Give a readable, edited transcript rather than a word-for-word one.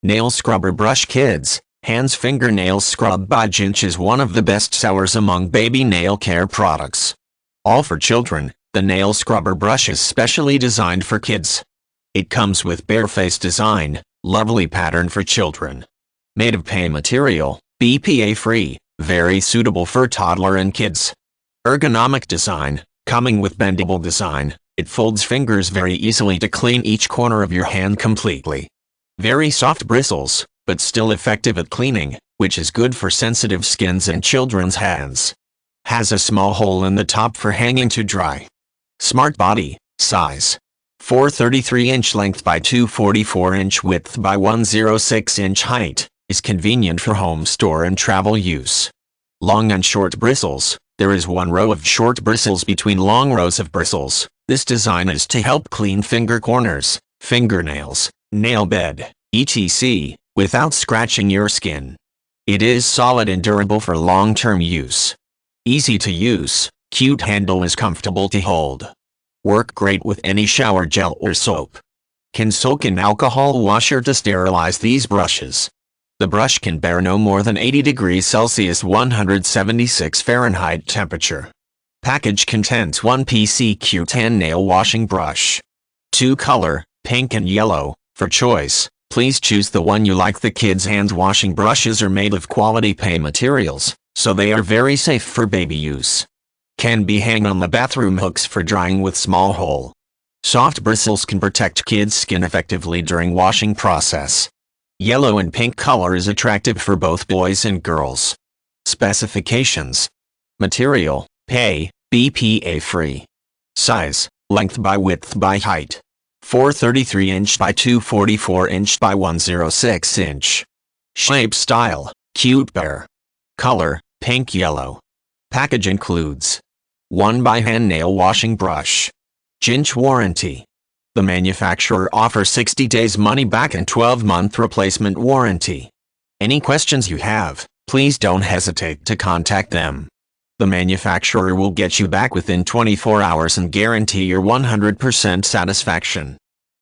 Nail Scrubber Brush Kids Hands Fingernail Scrub by Jinch is one of the best sellers among baby nail care products. All for children, the nail scrubber brush is specially designed for kids. It comes with bare-face design, lovely pattern for children. Made of PA material, BPA-free, very suitable for toddler and kids. Ergonomic design, coming with bendable design, it folds fingers very easily to clean each corner of your hand completely. Very soft bristles, but still effective at cleaning, which is good for sensitive skins and children's hands. Has a small hole in the top for hanging to dry. Smart body, size. 433-inch length by 244-inch width by 106-inch height, is convenient for home store and travel use. Long and short bristles. There is one row of short bristles between long rows of bristles. This design is to help clean finger corners, fingernails, nail bed, etc., without scratching your skin. It is solid and durable for long-term use. Easy to use, cute handle is comfortable to hold. Work great with any shower gel or soap. Can soak in alcohol washer to sterilize these brushes. The brush can bear no more than 80 degrees Celsius 176 Fahrenheit temperature. Package contains 1 PCQ tan nail washing brush. 2 color, pink and yellow, for choice. Please choose the one you like. The kids' hand washing brushes are made of quality PA materials, so they are very safe for baby use. Can be hung on the bathroom hooks for drying with small hole. Soft bristles can protect kids' skin effectively during washing process. Yellow and pink color is attractive for both boys and girls. Specifications. Material, PA, BPA-free. Size, length by width by height. 433-inch by 244-inch by 106-inch. Shape style, cute bear. Color, pink yellow. Package includes 1 by hand nail washing brush. Jinch warranty. The manufacturer offers 60 days money back and 12-month replacement warranty. Any questions you have, please don't hesitate to contact them. The manufacturer will get you back within 24 hours and guarantee your 100% satisfaction.